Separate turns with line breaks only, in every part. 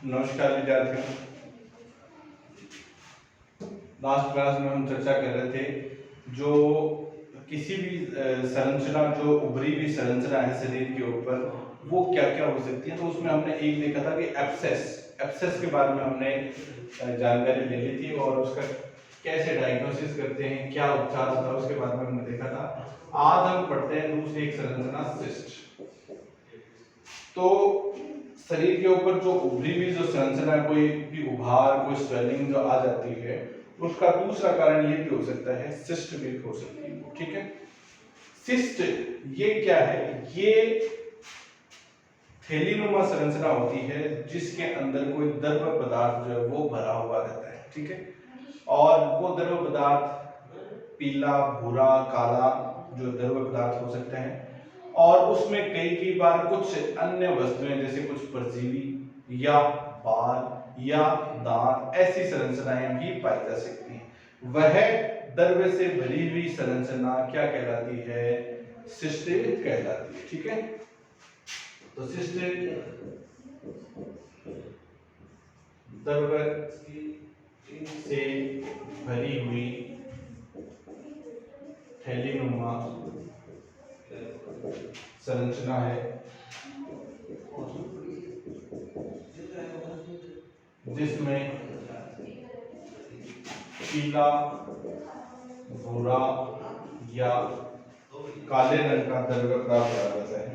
नमस्कार विद्यार्थियों। Last class में हम चर्चा कर रहे थे जो किसी भी संरचना, जो उभरी हुई संरचना है शरीर के ऊपर, वो क्या क्या हो सकती है। तो उसमें हमने एक देखा था कि एब्सेस के बारे में हमने जानकारी ले ली थी और उसका कैसे डायग्नोसिस करते हैं, क्या उपचार होता है, उसके बारे में हमने देखा था। आज हम पढ़ते हैं दूसरी एक संरचना, सिस्ट। तो शरीर के ऊपर जो उभरी हुई जो संरचना, कोई भी उभार, कोई स्वेलिंग जो आ जाती है, उसका दूसरा कारण ये भी हो सकता है सिस्ट भी हो सकती है। ठीक है, सिस्ट ये क्या है? ये थैलीनुमा संरचना होती है जिसके अंदर कोई द्रव पदार्थ जो है वो भरा हुआ रहता है। ठीक है, और वो द्रव पदार्थ पीला, भूरा, काला जो द्रव पदार्थ हो सकते हैं, और उसमें कई बार कुछ अन्य वस्तुएं जैसे कुछ परजीवी या बाल या दांत, ऐसी संरचनाएं भी पाई जा सकती हैं। वह द्रव्य से भरी हुई संरचना क्या कहलाती है? सिस्ट कहलाती है। ठीक है, तो सिस्ट द्रव्य से भरी हुई थैलीनुमा संरचना है जिसमें पीला, भूरा या काले रंग का द्रव्य प्राप्त किया जाता है।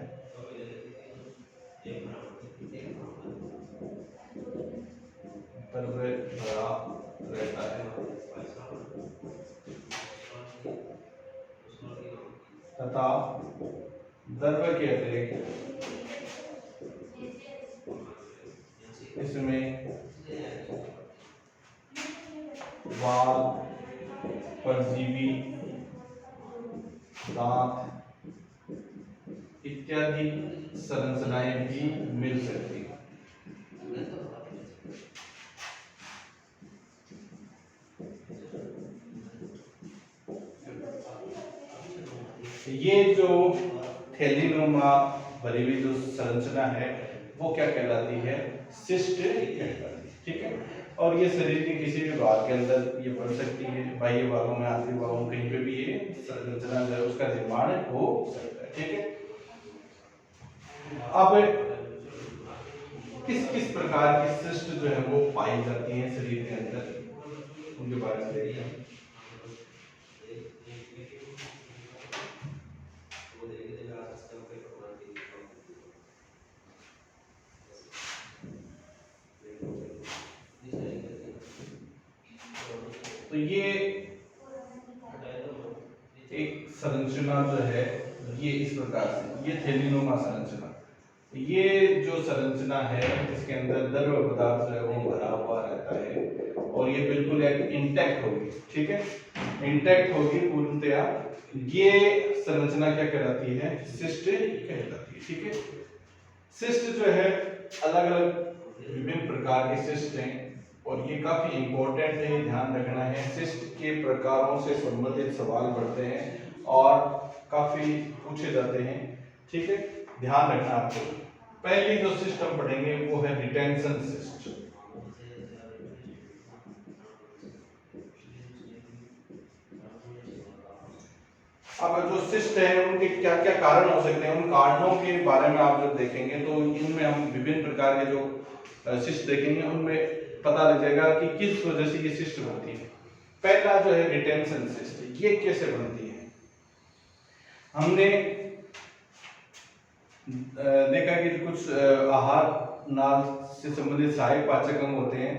द्रव्य भरा रहता है तथा द्रव्य के अतिरिक्त इसमें बाल, परजीवी, दांत इत्यादि संरचनाएं भी मिल सकती हैं। ये जो थैलीनुमा भरी हुई जो संरचना है वो क्या कहलाती है? सिस्ट कहलाती है। ठीक है, और ये शरीर के किसी भी भाग के अंदर ये पड़ सकती है, बाह्य भागों में, आंतरिक भागों में, कहीं पे भी ये संरचना जो है उसका निर्माण हो सकता है। ठीक है, अब किस किस प्रकार की सिस्ट जो है वो पाई जाती है शरीर के अंदर, उनके बारे में देखते हैं। तो ये एक संरचना जो है ये इस प्रकार से, ये थैलीनुमा संरचना, ये जो संरचना है इसके अंदर द्रव पदार्थ जो है वो भरा हुआ रहता है और ये बिल्कुल एक इंटैक्ट होगी। ठीक है, इंटैक्ट होगी पूर्णतया। ये संरचना क्या कहलाती है? सिस्ट कहलाती है। ठीक है, सिस्ट जो है अलग अलग विभिन्न प्रकार के सिस्ट हैं और ये काफी इंपॉर्टेंट है, ध्यान रखना है। सिस्ट के प्रकारों से संबंधित सवाल बढ़ते हैं और काफी पूछे जाते हैं। ठीक है, ध्यान रखना आपको। पहली जो सिस्ट हम पढ़ेंगे वो है रिटेंशन सिस्ट। अब जो सिस्ट है उनके क्या क्या कारण हो सकते हैं, उन कारणों के बारे में आप जब देखेंगे तो इनमें हम विभिन्न प्रकार के जो सिस्ट देखेंगे उनमें पता लग जाएगा कि किस वजह से ये सिस्ट बनती है। पहला जो है रिटेंशन सिस्ट, ये कैसे बनती है? हमने देखा कि कुछ आहार नाल से संबंधित सहायक पाचक अंग होते हैं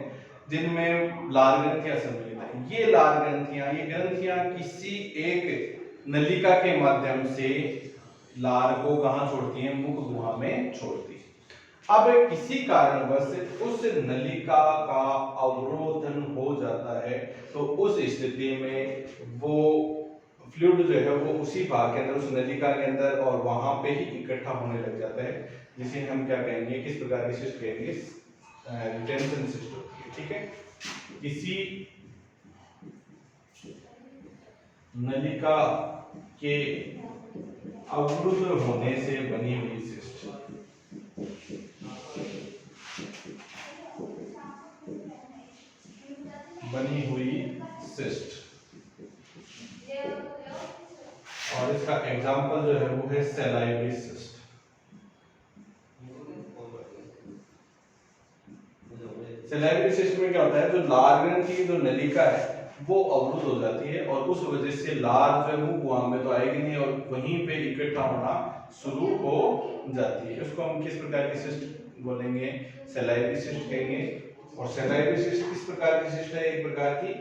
जिनमें लार ग्रंथियां सम्मिलित हैं। ये लार ग्रंथियां किसी एक नलिका के माध्यम से लार को कहां छोड़ती हैं? मुख गुहा में छोड़ती है। अब किसी कारणवश उस नलिका का अवरोधन हो जाता है तो उस स्थिति में वो फ्लूइड जो है वो उसी भाग के अंदर, उस नलिका के अंदर और वहां पे ही इकट्ठा होने लग जाता है, जिसे हम क्या कहेंगे, किस प्रकार की सिस्ट कहेंगे? रिटेंशन सिस्ट होती है। ठीक है, किसी नलिका के अवरुद्ध होने से बनी हुई सिस्ट। बनी हुई सिस्ट। और इसका एग्जाम्पल जो है वो है सैलाइवरी सिस्ट। सैलाइवरी सिस्ट में क्या होता है, जो लार ग्रंथि की जो नलिका है वो अवरुद्ध हो जाती है और उस वजह से लार जो है मुंह गुआम में तो आएगी नहीं और वहीं पे इकट्ठा होना शुरू हो जाती है। उसको हम किस प्रकार की सिस्ट बोलेंगे, सैलाइवरी सिस्ट कहेंगे। और सैलाइवरी सिस्ट किस प्रकार की सिस्ट है, एक प्रकार की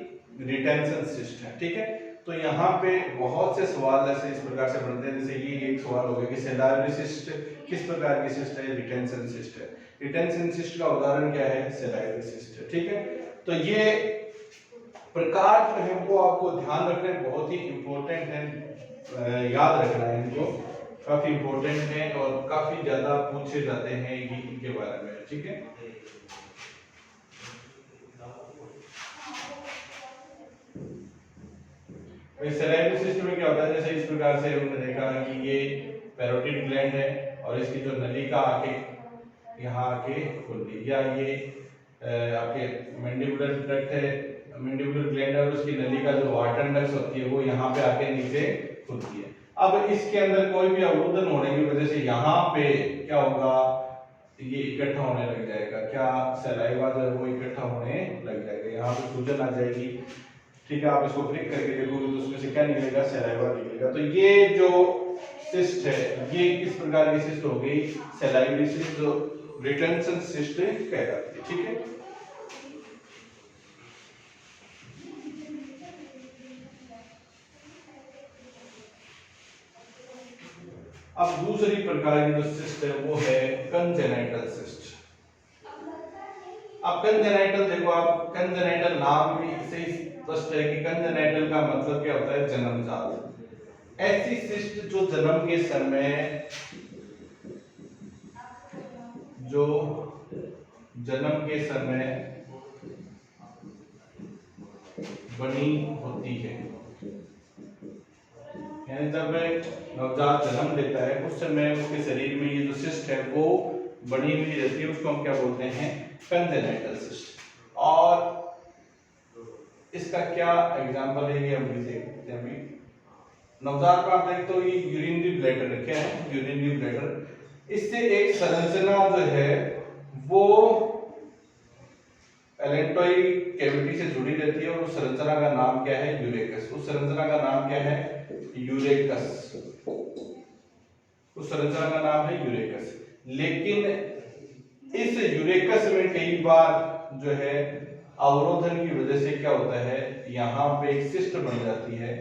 रिटेंशन सिस्ट है, ठीक है। तो यहाँ पे बहुत से सवाल ऐसे इस प्रकार से बनते हैं, जैसे ये एक सवाल हो गया कि सैलाइवरी सिस्ट किस प्रकार की सिस्ट है, रिटेंशन सिस्ट है। रिटेंशन सिस्ट का उदाहरण क्या है, सैलाइवरी सिस्ट है, ठीक है। तो ये प्रकार जो है वो आपको ध्यान रखना है, बहुत ही इंपॉर्टेंट है, याद रखना है इनको, काफी इंपॉर्टेंट है और काफी ज्यादा पूछे जाते हैं इनके बारे में, ठीक है। सैलाइवरी सिस्ट में क्या होता है, जैसे इस प्रकार से हमने देखा कि ये पैरोटिड ग्लैंड है और इसकी जो नलिका आके यहाँ आके खुलती है, या ये आपके मैंडिबुलर डक्ट है, मैंडिबुलर ग्लैंड है और उसकी नलिका जो वाटर डक्ट होती है वो यहाँ पे आके नीचे खुलती है। अब इसके अंदर कोई भी अवरोधन होने की वजह से यहाँ पे क्या होगा, ये इकट्ठा होने लग जाएगा, क्या सैलाइवा जो है वो इकट्ठा होने लग जाएगा, यहाँ पे सूजन आ जाएगी, ठीक है। आप इसको ब्रेक करके देखोगे तो उसमें से क्या निकलेगा, सैलाइवा निकलेगा। तो ये जो सिस्ट है ये किस प्रकार की सिस्ट हो गई, सैलाइवरी सिस्ट, जो रिटेंशन सिस्ट कहलाती है, ठीक है। अब दूसरी प्रकार की जो सिस्ट है वो है कंजेनाइटल सिस्ट। अब कंजेनाइटल देखो, आप कंजेनाइटल नाम भी से ही स्पष्ट है कि कंजेनाइटल का मतलब क्या होता है, जन्मजात। ऐसी सिस्ट जो जन्म के समय बनी होती है, यानी जब नवजात जन्म लेता है उस समय उसके शरीर में ये जो सिस्ट है वो बनी हुई रहती है, उसको हम क्या बोलते हैं, कंजेनाइटल सिस्ट। और इसका क्या एग्जांपल है ये हम भी देखते हैं। अभी नवजात का आप देखते हो ये यूरिनरी ब्लैडर, क्या है, यूरिनरी ब्लैडर। इससे एक संरचना जो है वो एलेंटोइड कैविटी से जुड़ी रहती है और उस संरचना का नाम क्या है, यूरेकस। उस संरचना का नाम क्या है, यूरेकस। उस संरचना का नाम है यूरेकस। लेकिन इस यूरेकस में कई बार जो है अवरोधन की वजह से क्या होता है, यहाँ पे एक सिस्ट बन जाती है,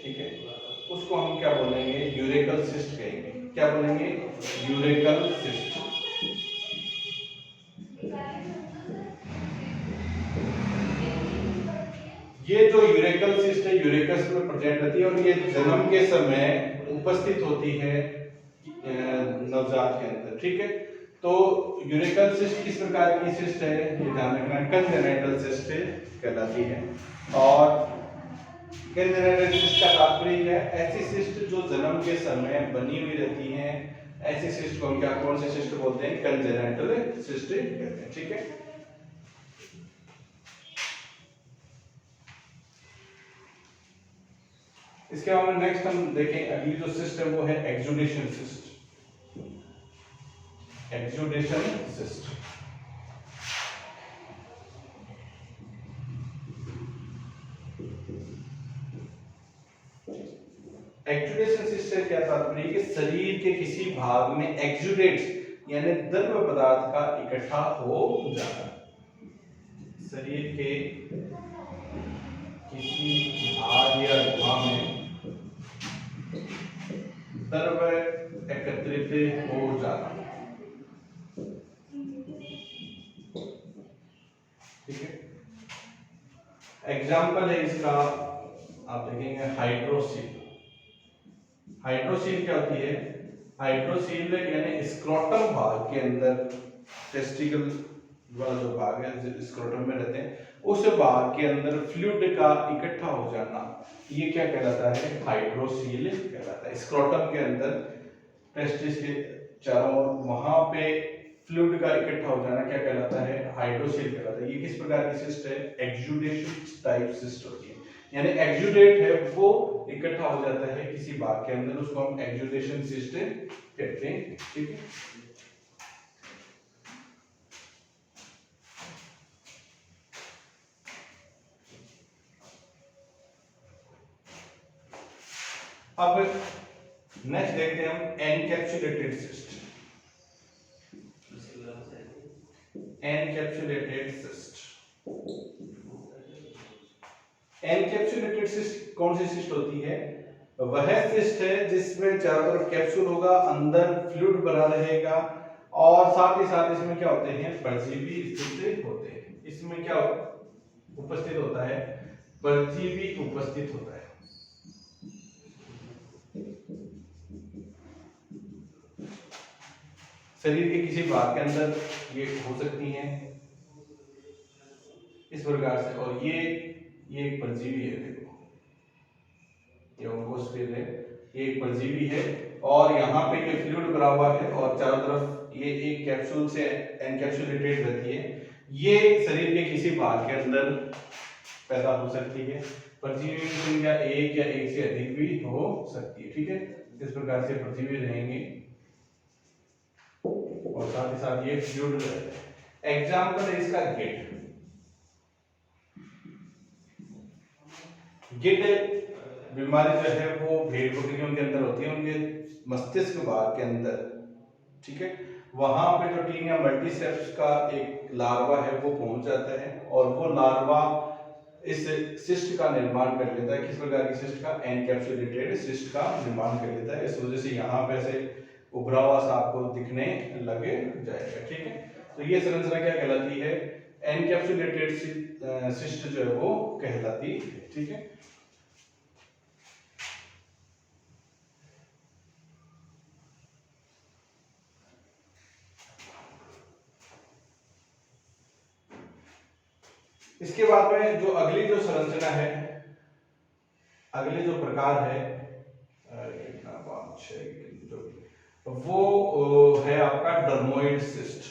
ठीक है। उसको हम क्या बोलेंगे, यूरेकल सिस्ट कहेंगे। क्या बोलेंगे, यूरेकल सिस्ट। ये जो यूरेकल सिस्ट है यूरेकस में प्रेजेंट रहती है और ये जन्म के समय उपस्थित होती है नवजात के अंदर, ठीक है। तो यूरेकल सिस्ट किस प्रकार की सिस्ट है, ये ध्यान रखना, कंजेनाइटल सिस्ट कहलाती है। और कंजेनाइटल सिस्ट का तात्पर्य है ऐसी सिस्ट जो जन्म के समय बनी हुई रहती है, ऐसी सिस्ट को हम क्या, कौन सी सिस्ट बोलते हैं, कंजेनाइटल सिस्ट कहते हैं, ठीक है। इसके बाद में नेक्स्ट हम देखें, अगली जो सिस्ट है वो है exudation cyst. Exudation cyst exudation cyst से क्या तात्पर्य है कि शरीर के किसी भाग में एक्सुडेट यानी द्रव पदार्थ का इकट्ठा हो जाना। शरीर के किसी भाग या गुहा में द्रव एकत्रित हो जाना, ठीक है। एग्जाम्पल है इसका, आप देखेंगे हाइड्रोसील। हाइड्रोसील क्या होती है, हाइड्रोसील यानी स्क्रोटम भाग के अंदर, टेस्टिकल वाला जो भाग है स्क्रोटम में रहते हैं, उस भाग के अंदर फ्लूइड का इकट्ठा हो जाना, ये क्या कहलाता है, हाइड्रोसील कहलाता है। स्क्रोटम के अंदर टेस्टिस के चारों ओर वहां पे फ्लूइड का इकट्ठा हो जाना क्या कहलाता है? हाइड्रोसील कहलाता है। ये किस प्रकार की सिस्ट है? एक्सुडेशन टाइप सिस्ट होती है, यानी एक्सुडेट है वो इकट्ठा हो जाता है किसी भाग के अंदर, उसको हम एक्सुडेशन सिस्ट कहते हैं। ठीक है, अब नेक्स्ट देखते हैं हम encapsulated cyst. Encapsulated cyst, encapsulated cyst कौन सी सिस्ट होती है? वह सिस्ट है जिसमें चारों तरफ कैप्सूल होगा, अंदर फ्लूइड भरा रहेगा और साथ ही साथ इसमें क्या होते हैं? परजीवी स्थित होते हैं। इसमें क्या उपस्थित होता है? परजीवी उपस्थित होता है। शरीर के किसी भाग के अंदर ये हो सकती हैं इस प्रकार से, और ये एक परजीवी है। देखो ये ओंकोस्फीयर है, ये एक परजीवी है और यहाँ पे ये फ्लूइड भरा हुआ है और चारों तरफ ये एक कैप्सूल से एनकैप्सुलेटेड रहती है। ये शरीर के किसी भाग के अंदर पैदा हो सकती है। परजीवी की संख्या एक या एक से अधिक भी हो सकती है। ठीक है, इस प्रकार से परजीवी रहेंगे और साथ ही साथ ये फ्लूइड रहता है। एग्जाम्पल है इसका गिट। गिट बीमारी जो है वो भेड़ बकरियों के अंदर होती है, उनके मस्तिष्क भाग के अंदर। ठीक है, वहां पे जो टीन या मल्टीसेप्स का एक लार्वा है वो पहुंच जाता है और वो लार्वा इस सिस्ट का निर्माण कर लेता है। किस प्रकार की सिस्ट का? एनकैप्सुलेटेड सिस्ट का निर्माण कर लेता है। इस वजह से यहाँ पे से उभरा हुआ सा आपको दिखने लगे जाएगा। ठीक है, तो ये संरचना क्या कहलाती है? एनकैप्सुलेटेड सिस्ट जो है वो कहलाती है। ठीक है, इसके बाद में जो अगली जो संरचना है, अगले जो प्रकार है वो है आपका डर्मोइड सिस्ट।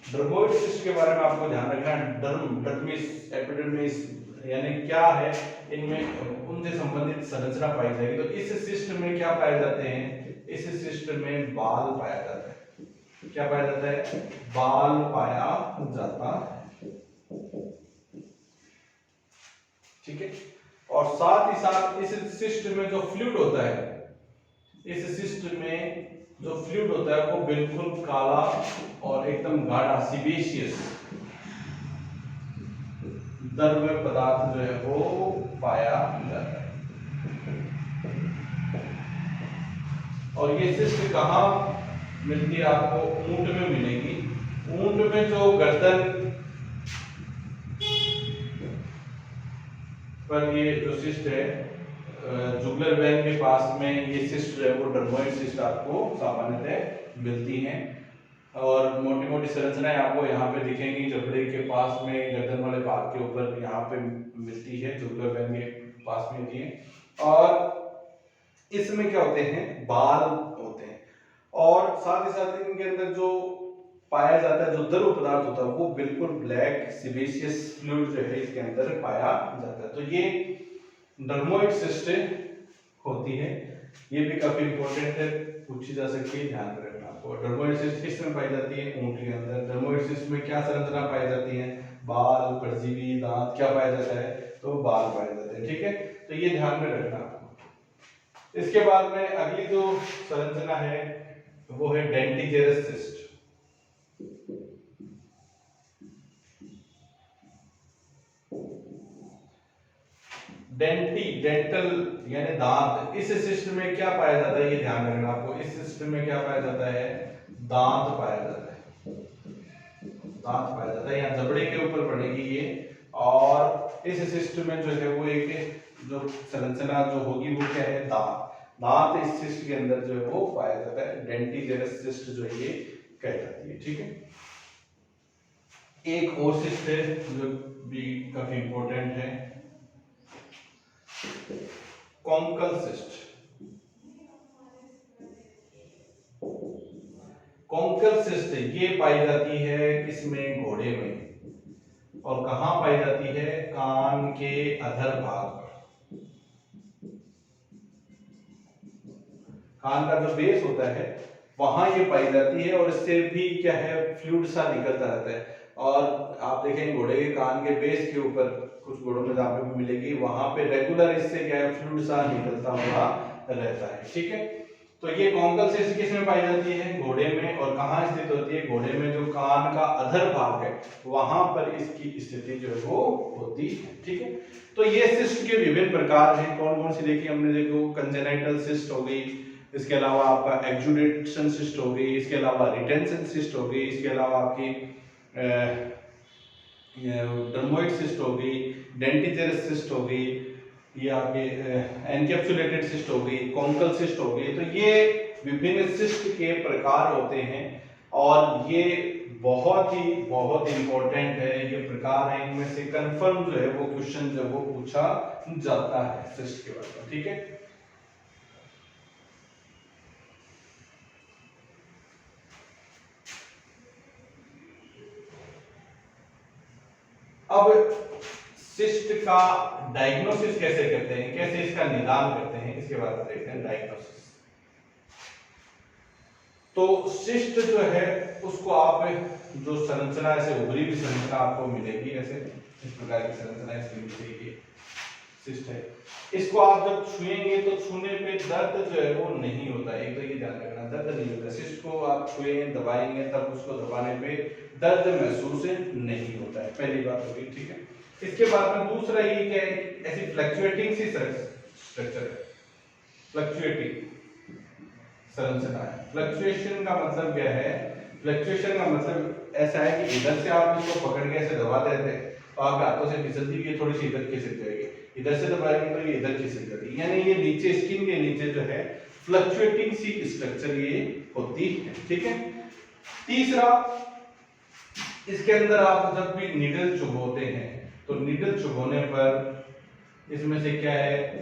डर्मोइड सिस्ट के बारे में आपको ध्यान रखना है। डर्मिस, एपिडर्मिस यानी क्या है, इनमें उनसे संबंधित संरचना पाई जाएगी। तो इस सिस्ट में क्या पाए जाते हैं? इस सिस्ट में बाल पाया जाता है। क्या पाया जाता है? बाल पाया जाता है। ठीक है, और साथ ही साथ इस सिस्ट में जो फ्लूइड होता है, इस सिस्ट में जो फ्लूइड होता है वो बिल्कुल काला और एकदम गाढ़ा सीबेशियस द्रव्य पदार्थ जो है वो पाया जाता है। और ये सिस्ट कहाँ मिलती है? आपको ऊंट में मिलेगी। ऊंट में जो गर्दन पर ये जो सिस्ट है, जुगलर वेन के पास में ये सिस्ट जो है वो डर्मोइड सिस्ट आपको सामान्यतः मिलती हैं। और मोटी मोटी संरचनाएं आपको यहाँ पे दिखेंगी, जबड़े के पास में गर्दन वाले भाग के ऊपर यहाँ पे मिलती है, जुगलर वेन के पास में होती है। और इसमें क्या होते हैं? बाल होते हैं और साथ ही साथ इनके अंदर जो पाया जाता है, जो द्रव पदार्थ होता है वो बिल्कुल ब्लैक सीबेशियस फ्लूइड जो है इसके अंदर पाया जाता है। तो ये डर्मोइड सिस्ट होती है। ये भी काफी इंपॉर्टेंट है, पूछी जा सकती है, ध्यान रखना आपको। डर्मोइड सिस्ट किस में पाई जाती है? ऊंट के अंदर। डर्मोइड सिस्ट में क्या संरचना पाई जाती है? बाल, परजीवी, दांत। क्या पाया जाता है? तो बाल पाए जाते हैं। ठीक है, तो ये ध्यान में रखना आपको। इसके बाद में अगली जो संरचना है वो है डेंटिजेरस सिस्ट। डेंटल यानी दांत। इस सिस्ट में क्या पाया जाता है? ये ध्यान रखना आपको। इस सिस्ट में क्या पाया जाता है? दांत पाया जाता है। दांत पाया जाता है, यहाँ जबड़े के ऊपर पड़ेगी ये। और इस सिस्ट में जो है वो एक जो संरचना जो होगी वो क्या है? दांत। दांत इस सिस्ट के अंदर जो है वो पाया जाता है। डेंटिजेरस सिस्ट जो है ये कहलाती है। ठीक है, एक और सिस्ट है जो भी काफी इंपॉर्टेंट है, कॉन्कल सिस्ट। कॉन्कल सिस्ट ये पाई जाती है किसमें, घोड़े में। और कहां पाई जाती है, कान के अधर भाग पर। कान का जो बेस होता है वहां ये पाई जाती है, और इससे भी क्या है, फ्लूइड सा निकलता रहता है। और आप देखेंगे घोड़े के कान के बेस के ऊपर, कुछ घोड़ों में जहां पे भी मिलेगी, वहां पे रेगुलर इससे क्या है, फ्लूइड सा निकलता हुआ रहता है। ठीक है, तो ये कॉन्कल सिस्ट किस में पाई जाती है, घोड़े में। और कहाँ स्थित होती है, घोड़े में जो कान का अधर भाग है वहां पर इसकी स्थिति जो है वो होती है। ठीक है, तो ये सिस्ट के विभिन्न प्रकार हैं। कौन कौन सी देखी हमने, देखो कंजेनाइटल सिस्ट हो गई, इसके अलावा आपका एक्जुडेशन सिस्ट हो गई, इसके अलावा रिटेंशन सिस्ट हो गई, इसके अलावा आपकी डर्मोइड सिस्ट हो गई, डेंटिजेरस सिस्ट हो गई, ये आपके एनकैप्सुलेटेड सिस्ट हो गई, कॉन्कल सिस्ट हो गई। तो ये विभिन्न सिस्ट के प्रकार होते हैं, और ये बहुत इंपॉर्टेंट है, ये प्रकार है, इनमें से कंफर्म जो है वो क्वेश्चन जो वो पूछा जाता है सिस्ट के बारे में। ठीक है, अब सिस्ट का डायग्नोसिस कैसे करते हैं, कैसे इसका निदान करते हैं, इसके बारे में देखते हैं। डायग्नोसिस, तो सिस्ट जो है उसको आप, जो संरचना ऐसे उभरी हुई संरचना आपको मिलेगी, ऐसे इस प्रकार की संरचना इसकी मिलेगी, सिस्ट है। इसको आप जब छुएंगे तो छूने पे दर्द जो है वो नहीं होता है, एक तो ये ध्यान रखना, दर्द नहीं होता। सिस्ट को आप छुएंगे, दबाएंगे, तब उसको दबाने पे दर्द महसूस नहीं होता है, पहली बात होगी। ठीक है, इसके बाद में दूसरा ये क्या है, ऐसी फ्लक्चुएटिंग सी स्ट्रक्चर है, फ्लक्चुएटिंग संरचना है। फ्लक्चुएशन का मतलब क्या है, फ्लक्चुएशन का मतलब ऐसा है कि इधर से आप इसको पकड़ के ऐसे दबाते रहते हैं, तो आपके हाथों से फिसलती हुई थोड़ी सी इधर खिसक जाएगी, इधर से दबाएंगे तो ये इधर खिसक जाएगी, यानी ये नीचे स्किन के नीचे जो है फ्लक्चुएटिंग सी स्ट्रक्चर ये होती है। ठीक है, तीसरा, इसके अंदर आप जब भी नीडल चुभोते हैं तो नीडल चुभोने पर इसमें से क्या है,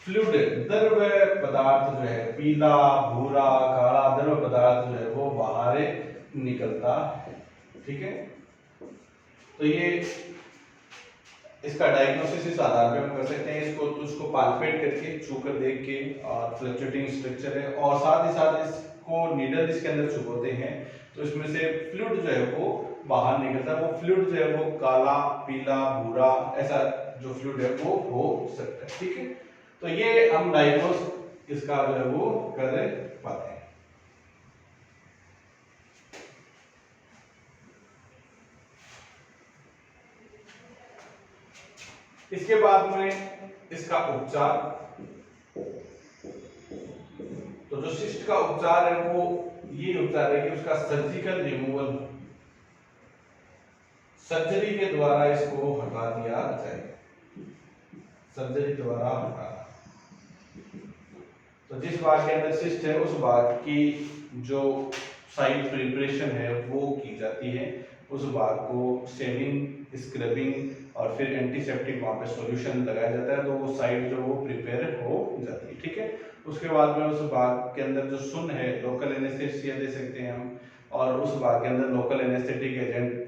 फ्लूइड द्रव पदार्थ जो है, पीला, भूरा, काला द्रव पदार्थ जो है वो बाहर निकलता है। ठीक है, तो ये इसका डायग्नोसिस इस आधार पे हम कर सकते हैं, इसको तो उसको पाल्पेट करके, छू कर देख के, और फ्लक्चुएटिंग स्ट्रक्चर है, और साथ ही साथ इसको नीडल इसके अंदर चुभोते हैं तो इसमें से फ्लूइड जो है वो बाहर निकलता है। वो फ्लूइड जो है वो काला, पीला, भूरा, ऐसा जो फ्लूइड है वो हो सकता है। ठीक है, तो ये हम डायग्नोस इसका जो है वो कर पाते हैं। इसके बाद में इसका उपचार, तो जो सिस्ट का उपचार है वो ये उपचार है कि उसका सर्जिकल रिमूवल, सर्जरी के द्वारा इसको हटा दिया जाए, सर्जरी द्वारा हटाना। तो जिस भाग के अंदर सिस्ट है उस भाग की जो साइड प्रिपरेशन है वो की जाती है, उस भाग को शेविंग, स्क्रबिंग और फिर एंटीसेप्टिक वहां पे सॉल्यूशन लगाया जाता है, तो वो साइड जो वो प्रिपेयर हो जाती है। ठीक है, उसके बाद में उस भाग के अंदर जो सुन है, लोकल एनेस्थेसिया दे सकते हैं हम, और उस भाग के अंदर लोकल एनेस्थेटिक एजेंट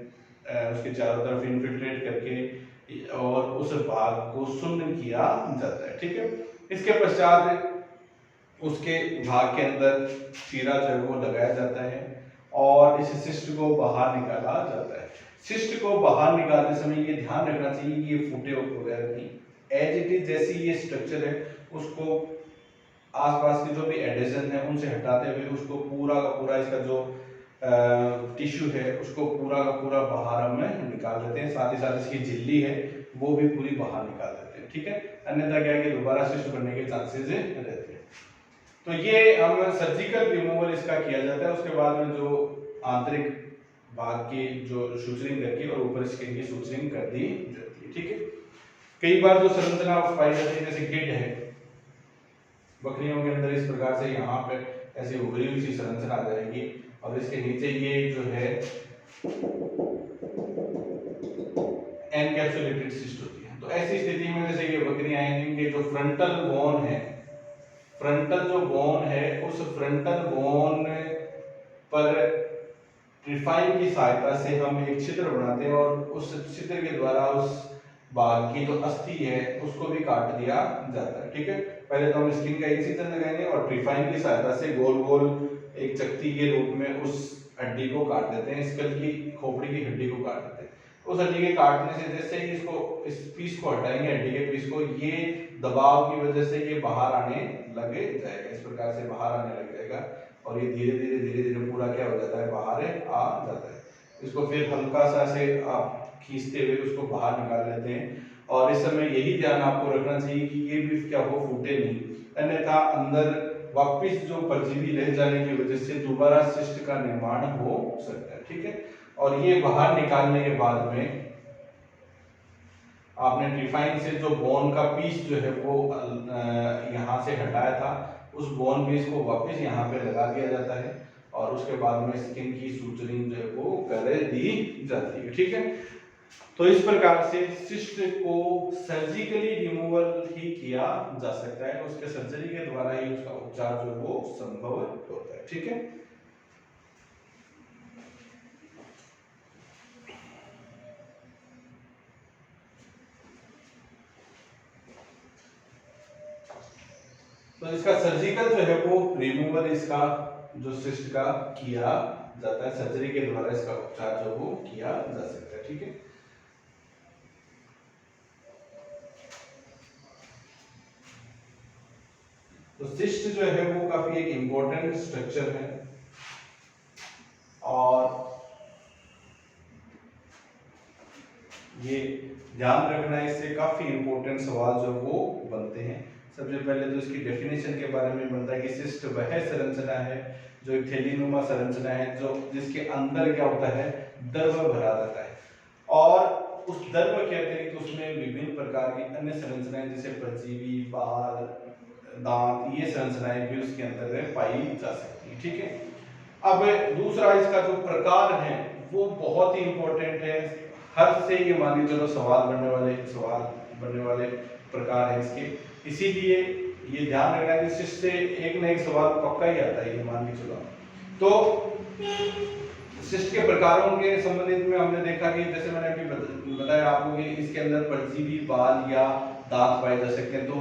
उसके चारों तरफ इन्फिल्ट्रेट करके और उस भाग को सुन्न किया जाता है। ठीक है, इसके पश्चात उसके भाग के अंदर चीरा जो है वो लगाया जाता है और इस सिस्ट को बाहर निकाला जाता है। सिस्ट को बाहर निकालते समय ये ध्यान रखना चाहिए कि ये फूटे वगैरह नहीं, एज इट इज जैसी ये स्ट्रक्चर है उसको आसपास के जो भी एडेशन है उनसे हटाते हुए उसको पूरा का पूरा इसका जो टिश्यू है उसको पूरा का पूरा बाहर हम निकाल देते हैं, साथ ही साथ इसकी झिल्ली है वो भी पूरी बाहर निकाल देते हैं। ठीक है, अन्यथा क्या है कि दोबारा सिस्ट बनने के चांसेस रहते हैं। तो ये हम सर्जिकल रिमूवल इसका किया जाता है। उसके बाद में जो आंतरिक भाग की जो सूचरिंग करके और ऊपर स्किन की सूचरिंग कर दी जाती है। ठीक है, कई बार जो संरचना पाई जाती है जैसे गिड है, बकरियों के अंदर इस प्रकार से यहाँ पे ऐसी उभरी हुई सी संरचना आ जाएगी और इसके नीचे ये जो है एनकैप्सुलेटेड सिस्ट होती है। तो ऐसी स्थिति में जैसे ये बकरियां हैं जिनके जो फ्रंटल बोन है, फ्रंटल जो बोन है उस फ्रंटल बोन पर ट्रिफाइन की सहायता से हम एक छिद्र बनाते हैं और उस छिद्र के द्वारा उस बाल की जो अस्थि है उसको भी काट दिया जाता है। ठीक है, पहले तो हम स्किन का इंसिजन लगाएंगे और ट्रिफाइन की सहायता से गोल गोल एक चकती के रूप में उस हड्डी को काट देते हैं, स्कल की खोपड़ी की हड्डी को काट देते हैं। उस हड्डी के काटने से जैसे ही इसको इस पीस को हटाएंगे, हड्डी के पीस को, ये दबाव की वजह से ये बाहर आने लगे जाएगा, इस प्रकार से बाहर आने लग जाएगा और ये धीरे धीरे पूरा क्या हो जाता है, बाहर आ जाता है। इसको फिर हल्का सा से आप खींचते हुए उसको बाहर निकाल लेते हैं और इस समय यही ध्यान आपको रखना चाहिए कि ये भी क्या हो, फूटे नहीं, अन्यथा अंदर वापिस जो परजीवी रह जाने की वजह से दोबारा सिस्ट का निर्माण हो सकता है। ठीक है, और ये बाहर निकालने के बाद में आपने ट्रिफाइन से जो बोन का पीस जो है वो यहाँ से हटाया था, उस बोन पीस को वापस यहाँ पे लगा दिया जाता है और उसके बाद में स्किन की सूचरिंग जो है वो कर दी जाती है। ठीक है, तो इस प्रकार से सिस्ट को सर्जिकली रिमूवल ही किया जा सकता है, उसके सर्जरी के द्वारा ही उसका उपचार जो वो संभव होता है। ठीक है, तो इसका सर्जिकल जो है वो रिमूवल इसका जो सिस्ट का किया जाता है, सर्जरी के द्वारा इसका उपचार जो वो किया जा सकता है। ठीक है, तो सिस्ट जो है वो काफी एक इंपॉर्टेंट स्ट्रक्चर है और ये ध्यान रखना, इससे काफी इंपॉर्टेंट सवाल जो वो बनते हैं। सबसे पहले तो इसकी डेफिनेशन के बारे में बनता है कि सिस्ट वह संरचना है जो एक थैलीनुमा संरचना है जो जिसके अंदर क्या होता है, द्रव भरा रहता है और उस द्रव के अतिरिक्त उसमें विभिन्न प्रकार की अन्य संरचनाएं जैसे परजीवी, बाल, दांत, ये संरचनाएं भी उसके अंदर पाई जा सकती है। ठीक है, अब दूसरा इसका जो प्रकार है वो बहुत ही इंपॉर्टेंट है, हर से ये मान लीजिए चलो सवाल बनने वाले प्रकार है इसके, इसीलिए ये ध्यान रखना है कि सिस्ट से एक ना एक सवाल पक्का ही आता है, ये मान के चलो। तो सिस्ट के प्रकारों के संबंधित में हमने देखा कि जैसे मैंने अभी बताया आपको कि इसके अंदर परजीवी, बाल या दांत पाए जा सकते हैं। तो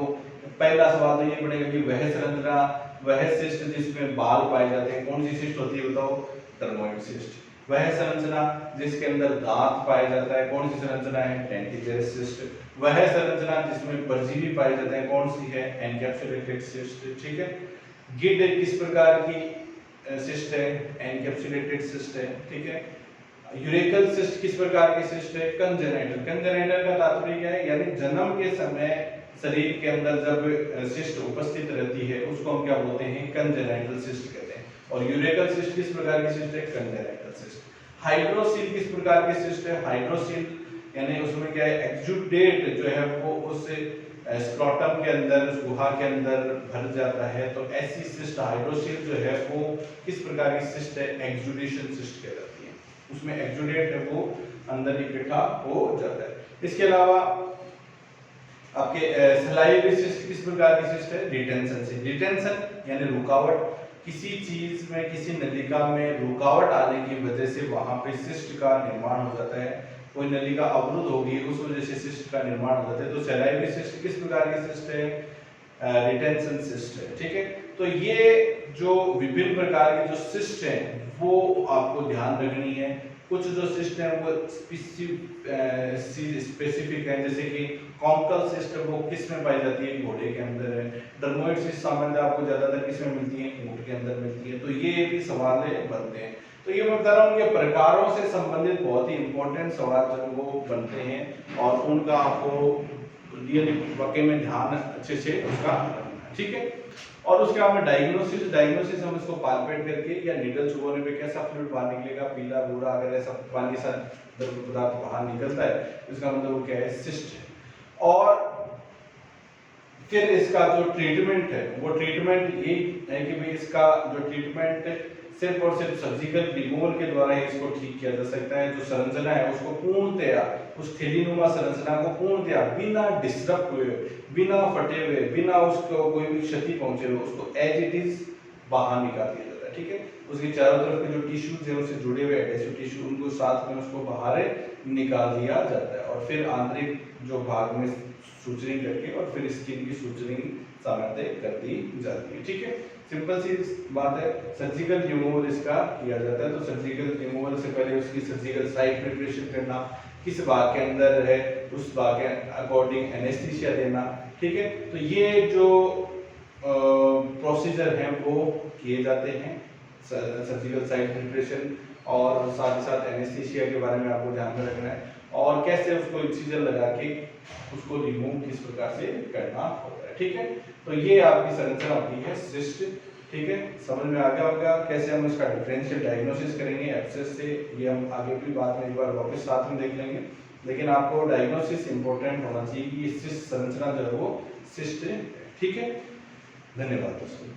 पहला सवाल तो ये बनेगा कि वह संरचना, वह सिस्ट जिसमें बाल पाए जाते हैं कौन सी सिस्ट होती है, बताओ, डर्मोइड सिस्ट। वह संरचना जिसके अंदर दांत पाया जाता है कौन सी संरचना है, डेंटिजेरस सिस्ट। वह संरचना जिसमें परजीवी पाए जाते हैं कौन सी है, एनकैप्सुलेटेड सिस्ट। ठीक है, गिड किस प्रकार की सिस्ट है, एनकैप्सुलेटेड सिस्ट है। ठीक है, यूरेकल सिस्ट किस प्रकार की सिस्ट है, कंजेनाइटल। कंजेनाइटल का तात्पर्य क्या है, यानी जन्म के समय शरीर के अंदर जब सिस्ट उपस्थित रहती है उसको हम क्या बोलते हैं, कंजेनाइटल सिस्ट कहते हैं। और यूरेकल सिस्ट किस प्रकार की सिस्ट है, कंजेनाइटल सिस्ट। हाइड्रोसील किस प्रकार की सिस्ट है, हाइड्रोसील यानी उसमें क्या है, एक्जुडेट जो है वो उस स्क्रोटम के अंदर, उस गुहा के अंदर भर जाता है, तो ऐसी सिस्ट हाइड्रोसील जो है वो किस प्रकार की सिस्ट है, एक्जुडेशन सिस्ट कहलाती है, उसमें एक्जुडेट है वो अंदर इकट्ठा हो जाता है। इसके अलावा आपके सलाइवरी सिस्ट किस प्रकार की सिस्ट है, रिटेंशन सिस्ट। रिटेंशन यानी रुकावट, किसी चीज में, किसी नलिका में रुकावट आने की वजह से वहां पे सिस्ट का निर्माण हो जाता है, कोई नलिका अवरुद्ध होगी उस वजह से सिस्ट का निर्माण हो जाता है। तो सलाइवरी सिस्ट किस प्रकार की सिस्ट है, रिटेंशन सिस्ट है। ठीक है, तो ये जो विभिन्न प्रकार की जो सिस्ट है वो आपको ध्यान रखनी है। कुछ जो सिस्ट है वो स्पेसिफिक है, जैसे कि कॉन्कल सिस्ट वो किस में पाई जाती है, घोड़े के अंदर है। डर्मोइड सिस्ट सामान्यतः आपको ज्यादातर किस में मिलती है, ऊंट के अंदर मिलती है। तो ये भी सवाल बनते हैं। तो ये मैं बता रहा हूँ, ये प्रकारों से संबंधित बहुत ही इंपॉर्टेंट सवाल जो वो बनते हैं और उनका आपको रियली वाकई में ध्यान अच्छे से उसका रखना। ठीक है, और उसके बाद में डायग्नोसिस हम इसको पाल्पेट करके या नीडल छुपाने पे कैसा फ्लूइड बाहर निकलेगा, पीला, भूरा, अगर ऐसा पानी सा द्रव पदार्थ बाहर निकलता है इसका मतलब वो क्या है, सिस्ट है। और फिर इसका जो ट्रीटमेंट है वो ट्रीटमेंट यही है कि भाई इसका जो ट्रीटमेंट सिर्फ और सिर्फ सर्जिकल रिमूवल के द्वारा ही इसको ठीक किया जा सकता है। जो संरचना है उसको पूर्णतया, उस थैलीनुमा संरचना को पूर्णतया बिना डिस्टर्ब हुए, बिना फटे हुए, बिना उसको कोई भी क्षति पहुंचे हुए उसको एज इट इज बाहर निकाल दिया जाता है। ठीक है। उसके चारों तरफ के जो टिश्यूज है उससे जुड़े हुए एडेसिव टिश्यू, उनको साथ में उसको बाहर निकाल दिया जाता है और फिर आंतरिक जो भाग में सुचरिंग करके और फिर स्किन की सुचरिंग सामान्यतः कर दी जाती है, ठीक है। सिंपल सी बात है। सर्जिकल रिमूवल इसका किया जाता है, तो सर्जिकल रिमूवल से पहले उसकी सर्जिकल साइट प्रिपरेशन करना, किस भाग के अंदर है उस भाग के अकॉर्डिंग एनेस्थीसिया देना, ठीक है। तो ये जो प्रोसीजर हैं वो किए जाते हैं सर्जिकल साइट प्रिपरेशन, और साथ ही साथ एनेस्थीसिया के बारे में आपको ध्यान में रखना है और कैसे उसको इंसिजन लगा के उसको रिमूव किस प्रकार से करना होता है, ठीक है। तो ये आपकी संरचना होती है सिस्ट, ठीक है। समझ में आ गया होगा कैसे हम इसका डिफरेंशियल डायग्नोसिस करेंगे एब्सेस से, ये हम आगे भी बाद में एक बार वापस साथ में देख लेंगे, लेकिन आपको डायग्नोसिस इंपॉर्टेंट होना चाहिए कि सिस्ट संरचना जो है वो सिस्ट है, ठीक है। धन्यवाद दोस्तों।